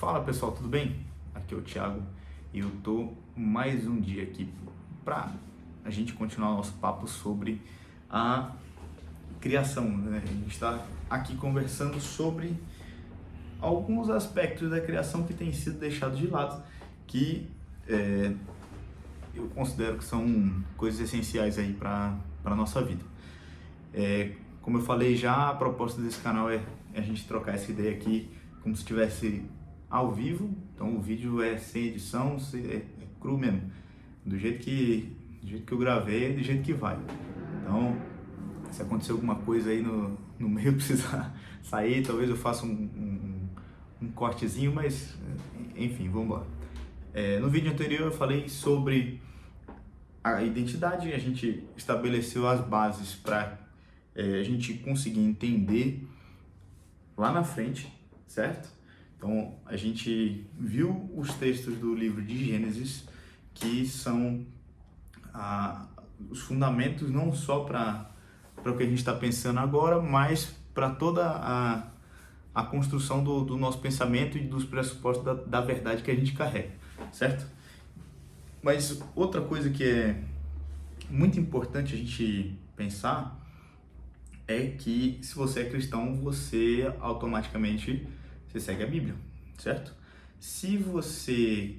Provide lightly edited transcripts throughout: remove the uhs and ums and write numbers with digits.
Fala pessoal, tudo bem? Aqui é o Thiago e eu tô mais um dia aqui para a gente continuar o nosso papo sobre a criação, né? A gente está aqui conversando sobre alguns aspectos da criação que têm sido deixados de lado, que eu considero que são coisas essenciais aí para a nossa vida. Como eu falei já, a proposta desse canal é a gente trocar essa ideia aqui como se estivesse ao vivo, então o vídeo é sem edição, é cru mesmo, do jeito que eu gravei, do jeito que vai. Então, se acontecer alguma coisa aí no meio precisar sair, talvez eu faça um cortezinho, mas enfim, vamos embora. No vídeo anterior eu falei sobre a identidade, a gente estabeleceu as bases para a gente conseguir entender lá na frente, certo? Então, a gente viu os textos do livro de Gênesis, que são os fundamentos não só para o que a gente está pensando agora, mas para toda a construção do nosso pensamento e dos pressupostos da verdade que a gente carrega, certo? Mas outra coisa que é muito importante a gente pensar é que se você é cristão, você automaticamente segue a Bíblia, certo? Se você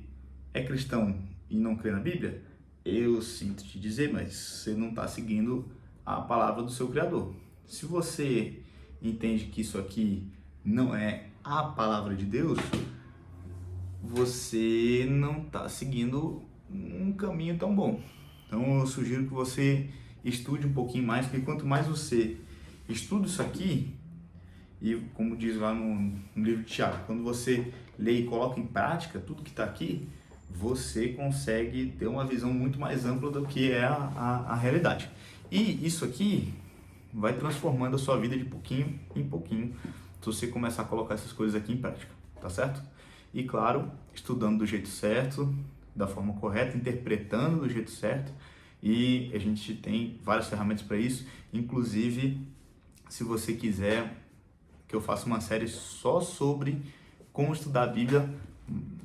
é cristão e não crê na Bíblia, eu sinto te dizer, mas você não está seguindo a palavra do seu Criador. Se você entende que isso aqui não é a palavra de Deus, você não está seguindo um caminho tão bom. Então eu sugiro que você estude um pouquinho mais, porque quanto mais você estuda isso aqui, e como diz lá no livro de Tiago, quando você lê e coloca em prática tudo que está aqui, você consegue ter uma visão muito mais ampla do que é a realidade. E isso aqui vai transformando a sua vida de pouquinho em pouquinho, se você começar a colocar essas coisas aqui em prática, tá certo? E claro, estudando do jeito certo, da forma correta, interpretando do jeito certo, e a gente tem várias ferramentas para isso, inclusive se você quiser que eu faça uma série só sobre como estudar a Bíblia,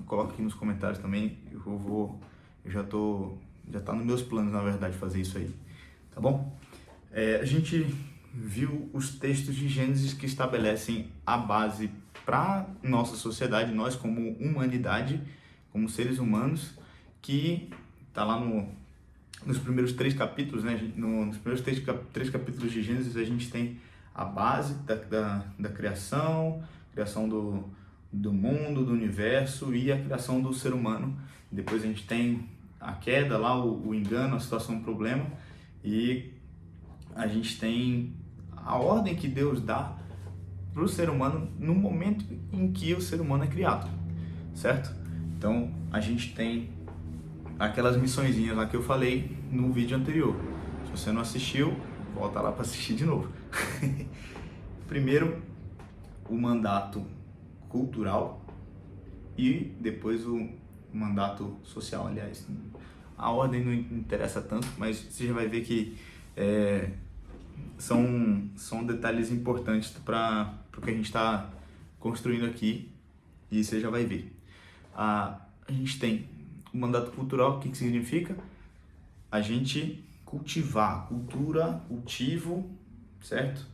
coloca aqui nos comentários também, já tá nos meus planos, na verdade, fazer isso aí, tá bom? A gente viu os textos de Gênesis que estabelecem a base para nossa sociedade, nós como humanidade, como seres humanos, que tá lá nos primeiros 3 capítulos, né? Nos primeiros 3 capítulos de Gênesis a gente tem a base da criação do mundo, do universo e a criação do ser humano. Depois a gente tem a queda lá, o engano, a situação, o problema, e a gente tem a ordem que Deus dá para o ser humano no momento em que o ser humano é criado, certo? Então a gente tem aquelas missõezinhas lá que eu falei no vídeo anterior. Se você não assistiu, volta lá para assistir de novo. Primeiro, o mandato cultural e depois o mandato social. Aliás, a ordem não interessa tanto, mas você já vai ver que são detalhes importantes para o que a gente está construindo aqui, e você já vai ver. A gente tem o mandato cultural. O que significa? A gente cultivar, cultura, cultivo, certo?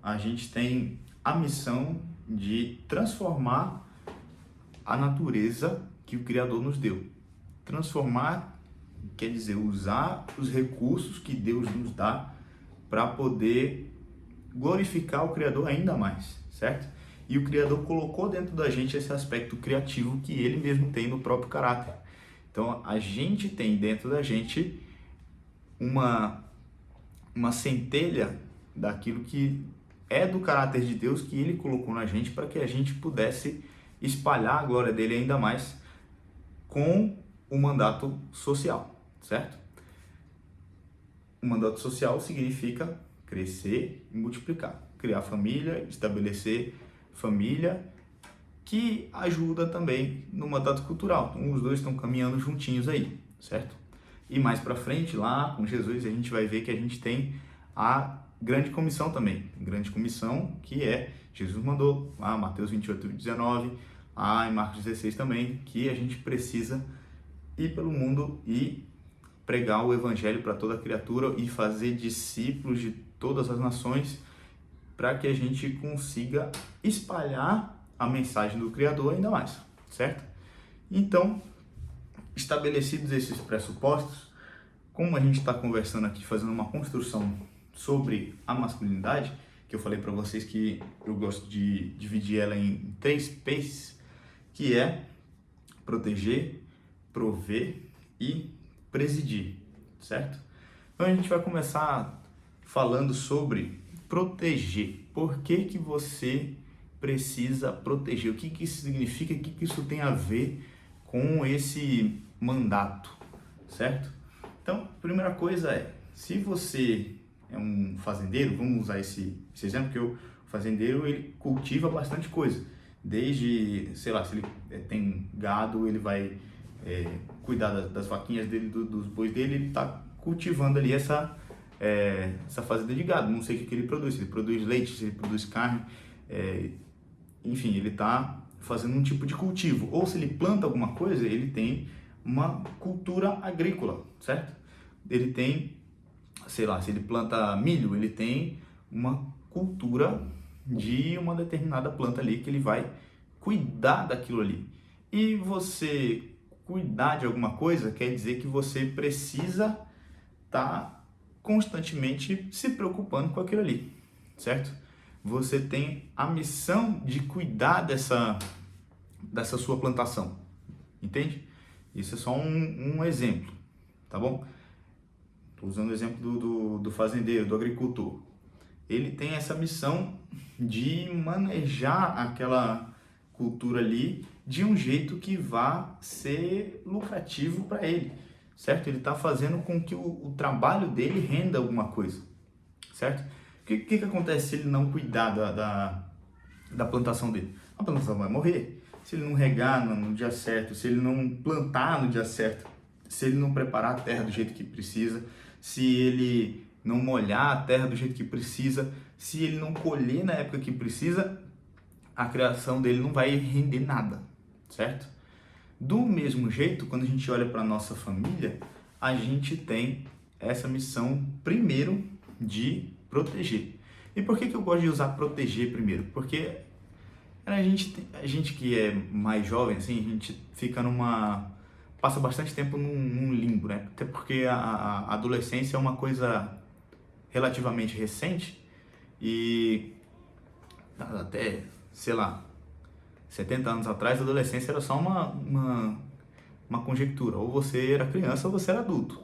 A gente tem a missão de transformar a natureza que o Criador nos deu. Transformar quer dizer usar os recursos que Deus nos dá para poder glorificar o Criador ainda mais, certo? E o Criador colocou dentro da gente esse aspecto criativo que Ele mesmo tem no próprio caráter. Então a gente tem dentro da gente uma centelha daquilo que é do caráter de Deus, que Ele colocou na gente para que a gente pudesse espalhar a glória dele ainda mais com o mandato social, certo? O mandato social significa crescer e multiplicar, criar família, estabelecer família, que ajuda também no mandato cultural. Então, os dois estão caminhando juntinhos aí, certo? E mais para frente, lá com Jesus, a gente vai ver que a gente tem a grande comissão também. Grande comissão que Jesus mandou lá, Mateus 28, 19, em Marcos 16 também, que a gente precisa ir pelo mundo e pregar o evangelho para toda criatura e fazer discípulos de todas as nações, para que a gente consiga espalhar a mensagem do Criador ainda mais, certo? Então, estabelecidos esses pressupostos, como a gente está conversando aqui, fazendo uma construção sobre a masculinidade, que eu falei para vocês que eu gosto de dividir ela em 3 P's, que é proteger, prover e presidir, certo? Então a gente vai começar falando sobre proteger. Por que você precisa proteger? O que isso significa? O que isso tem a ver com esse mandato, certo? Então, a primeira coisa é, se você é um fazendeiro, vamos usar esse exemplo, porque o fazendeiro ele cultiva bastante coisa, desde, sei lá, se ele tem gado, ele vai cuidar das vaquinhas dele, dos bois dele, ele está cultivando ali essa fazenda de gado. Não sei o que ele produz, se ele produz leite, se ele produz carne, enfim, ele está fazendo um tipo de cultivo. Ou se ele planta alguma coisa, ele tem uma cultura agrícola, certo? Ele tem, sei lá, se ele planta milho, ele tem uma cultura de uma determinada planta ali que ele vai cuidar daquilo ali. E você cuidar de alguma coisa quer dizer que você precisa estar constantemente se preocupando com aquilo ali, certo? Você tem a missão de cuidar dessa sua plantação, entende? Isso é só um exemplo, tá bom? Estou usando o exemplo do fazendeiro, do agricultor. Ele tem essa missão de manejar aquela cultura ali de um jeito que vá ser lucrativo para ele, certo? Ele está fazendo com que o trabalho dele renda alguma coisa, certo? O que acontece se ele não cuidar da plantação dele? A plantação vai morrer. Se ele não regar no dia certo, se ele não plantar no dia certo, se ele não preparar a terra do jeito que precisa, se ele não molhar a terra do jeito que precisa, se ele não colher na época que precisa, a criação dele não vai render nada, certo? Do mesmo jeito, quando a gente olha para a nossa família, a gente tem essa missão primeiro de proteger. E por que eu gosto de usar proteger primeiro? Porque a gente que é mais jovem, assim, a gente fica passa bastante tempo num limbo, né? Até porque a adolescência é uma coisa relativamente recente e até, sei lá, 70 anos atrás a adolescência era só uma conjectura, ou você era criança ou você era adulto.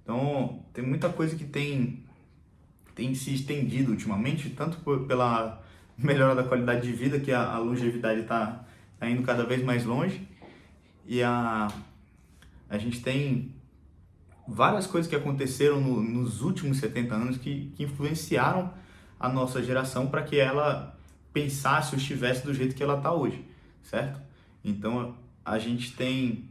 Então tem muita coisa que tem se estendido ultimamente, tanto pela melhora da qualidade de vida, que a longevidade está indo cada vez mais longe, e a gente tem várias coisas que aconteceram nos últimos 70 anos que influenciaram a nossa geração para que ela pensasse ou estivesse do jeito que ela está hoje, certo? Então a gente tem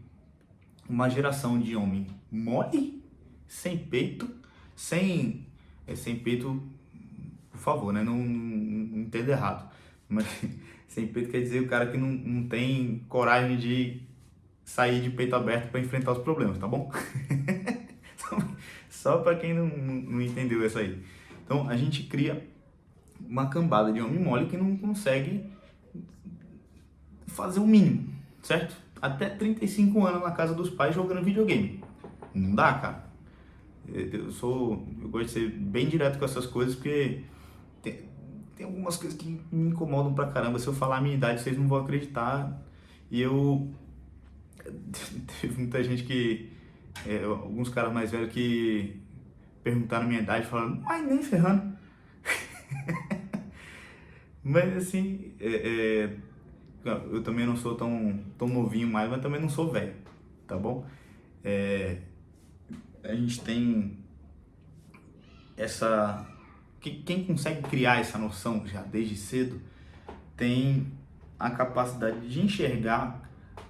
uma geração de homem mole, sem peito, sem peito, por favor, né? Não entenda errado, mas sem peito quer dizer o cara que não tem coragem de sair de peito aberto para enfrentar os problemas, tá bom? Só para quem não entendeu essa aí. Então a gente cria uma cambada de homem mole que não consegue fazer o mínimo, certo? Até 35 anos na casa dos pais jogando videogame. Não dá, cara. Eu gosto de ser bem direto com essas coisas, porque tem algumas coisas que me incomodam pra caramba. Se eu falar a minha idade, vocês não vão acreditar. E teve muita gente que, alguns caras mais velhos que perguntaram a minha idade e falaram, mas nem ferrando. Mas assim, eu também não sou tão novinho mais, mas também não sou velho, tá bom? A gente tem quem consegue criar essa noção já desde cedo tem a capacidade de enxergar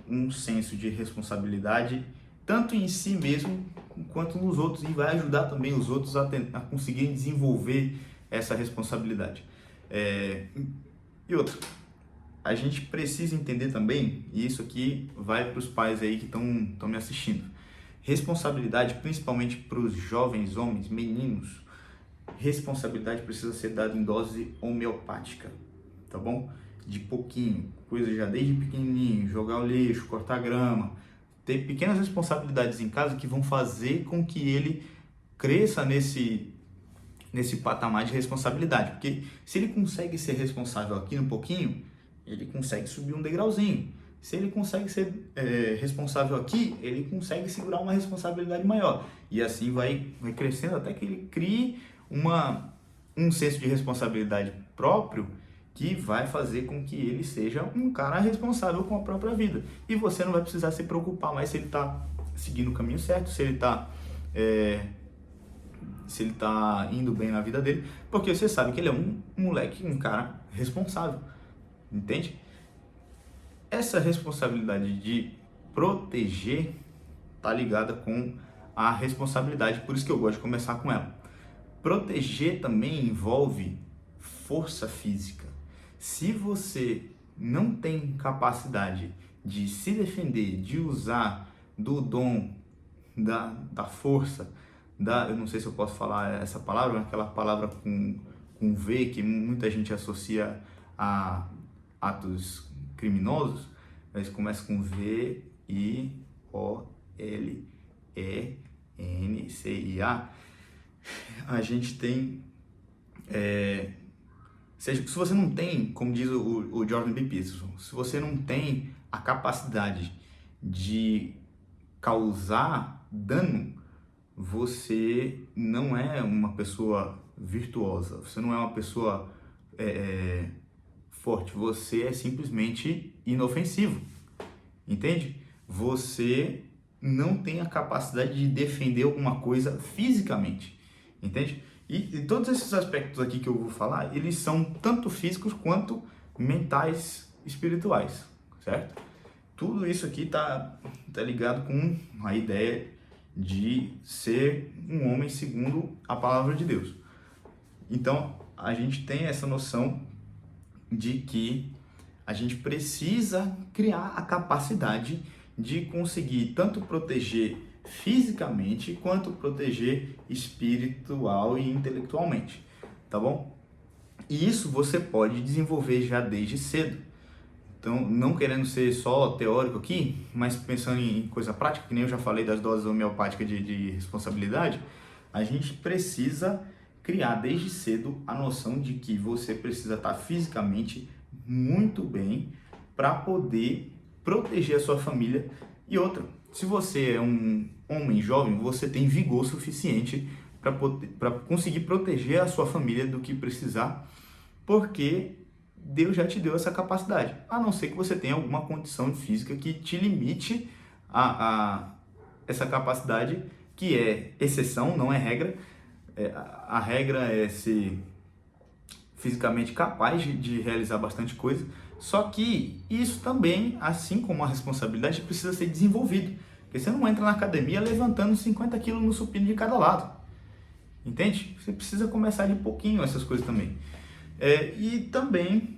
um senso de responsabilidade tanto em si mesmo quanto nos outros, e vai ajudar também os outros a conseguirem desenvolver essa responsabilidade. E outra, a gente precisa entender também, e isso aqui vai para os pais aí que estão me assistindo, responsabilidade, principalmente para os jovens homens, meninos, responsabilidade precisa ser dada em dose homeopática, tá bom? De pouquinho, coisa já desde pequenininho, jogar o lixo, cortar grama, ter pequenas responsabilidades em casa que vão fazer com que ele cresça nesse patamar de responsabilidade, porque se ele consegue ser responsável aqui um pouquinho, ele consegue subir um degrauzinho. Se ele consegue ser responsável aqui, ele consegue segurar uma responsabilidade maior. E assim vai crescendo até que ele crie um senso de responsabilidade próprio que vai fazer com que ele seja um cara responsável com a própria vida. E você não vai precisar se preocupar mais se ele está seguindo o caminho certo, se ele está indo bem na vida dele, porque você sabe que ele é um moleque, um cara responsável, entende? Essa responsabilidade de proteger está ligada com a responsabilidade, por isso que eu gosto de começar com ela. Proteger também envolve força física. Se você não tem capacidade de se defender, de usar do dom, da força, eu não sei se eu posso falar essa palavra, aquela palavra com V que muita gente associa a atos criminosos, mas começa com VIOLENCIA. A gente tem se você não tem, como diz o Jordan B. Peterson, se você não tem a capacidade de causar dano, você não é uma pessoa virtuosa, você não é uma pessoa forte, você é simplesmente inofensivo, entende? Você não tem a capacidade de defender alguma coisa fisicamente, entende? E todos esses aspectos aqui que eu vou falar, eles são tanto físicos quanto mentais, espirituais, certo? Tudo isso aqui tá ligado com a ideia de ser um homem segundo a palavra de Deus. Então, a gente tem essa noção de que a gente precisa criar a capacidade de conseguir tanto proteger fisicamente quanto proteger espiritual e intelectualmente, tá bom? E isso você pode desenvolver já desde cedo. Então, não querendo ser só teórico aqui, mas pensando em coisa prática, que nem eu já falei das doses homeopáticas de responsabilidade, a gente precisa criar desde cedo a noção de que você precisa estar fisicamente muito bem para poder proteger a sua família. E outra, se você é um homem jovem, você tem vigor suficiente para conseguir proteger a sua família do que precisar, porque Deus já te deu essa capacidade, a não ser que você tenha alguma condição física que te limite a essa capacidade, que é exceção, não é regra. A regra é ser fisicamente capaz de realizar bastante coisa, só que isso também, assim como a responsabilidade, precisa ser desenvolvido, porque você não entra na academia levantando 50 quilos no supino de cada lado, entende? Você precisa começar de pouquinho essas coisas também. E também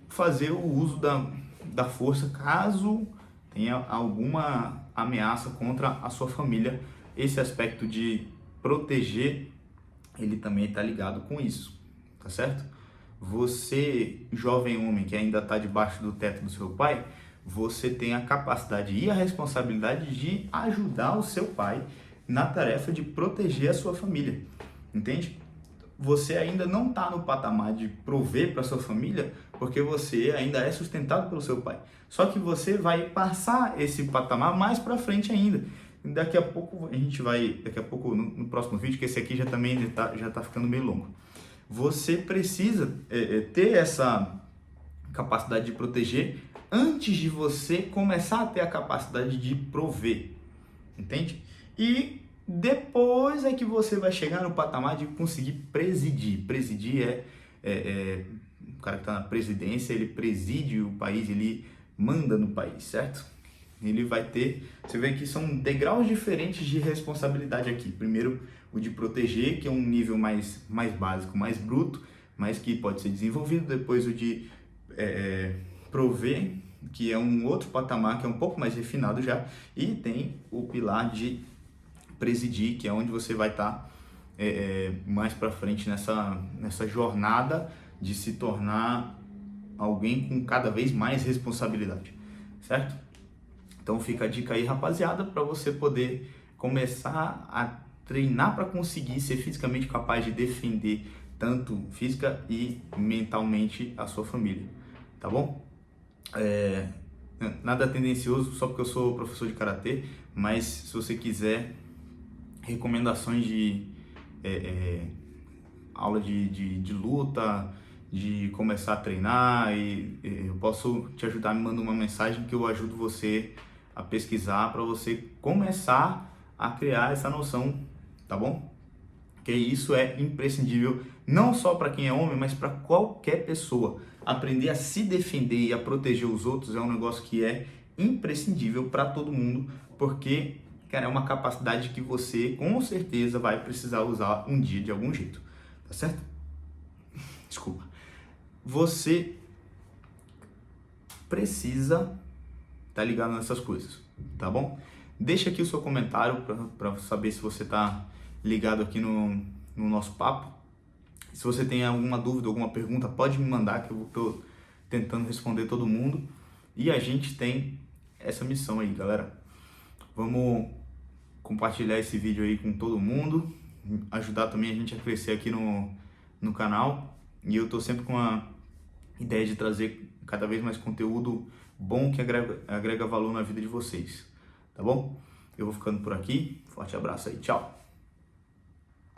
fazer o uso da força caso tenha alguma ameaça contra a sua família. Esse aspecto de proteger, ele também está ligado com isso, tá certo? Você, jovem homem que ainda está debaixo do teto do seu pai, você tem a capacidade e a responsabilidade de ajudar o seu pai na tarefa de proteger a sua família, entende? Você ainda não está no patamar de prover para sua família, porque você ainda é sustentado pelo seu pai. Só que você vai passar esse patamar mais para frente ainda. Daqui a pouco no próximo vídeo, que esse aqui já tá ficando meio longo. Você precisa ter essa capacidade de proteger antes de você começar a ter a capacidade de prover, entende? E depois é que você vai chegar no patamar de conseguir presidir. Presidir o cara que está na presidência, ele preside o país, ele manda no país, certo? Ele vai ter, você vê que são degraus diferentes de responsabilidade aqui. Primeiro, o de proteger, que é um nível mais básico, mais bruto, mas que pode ser desenvolvido. Depois o de prover, que é um outro patamar, que é um pouco mais refinado já, e tem o pilar de presidir, que é onde você vai estar mais para frente nessa jornada de se tornar alguém com cada vez mais responsabilidade, certo? Então fica a dica aí, rapaziada, para você poder começar a treinar para conseguir ser fisicamente capaz de defender tanto física e mentalmente a sua família, tá bom? Nada tendencioso só porque eu sou professor de karatê, mas se você quiser recomendações de aula de luta, de começar a treinar, e eu posso te ajudar, me manda uma mensagem que eu ajudo você a pesquisar para você começar a criar essa noção, tá bom? Que isso é imprescindível, não só para quem é homem, mas para qualquer pessoa. Aprender a se defender e a proteger os outros é um negócio que é imprescindível para todo mundo, porque, cara, é uma capacidade que você com certeza vai precisar usar um dia de algum jeito, tá certo? Desculpa. Você precisa estar ligado nessas coisas, tá bom? Deixa aqui o seu comentário para saber se você está ligado aqui no nosso papo. Se você tem alguma dúvida, alguma pergunta, pode me mandar, que eu estou tentando responder todo mundo. E a gente tem essa missão aí, galera. Vamos compartilhar esse vídeo aí com todo mundo, ajudar também a gente a crescer aqui no canal. E eu estou sempre com a ideia de trazer cada vez mais conteúdo bom que agrega valor na vida de vocês, tá bom? Eu vou ficando por aqui, forte abraço aí, tchau!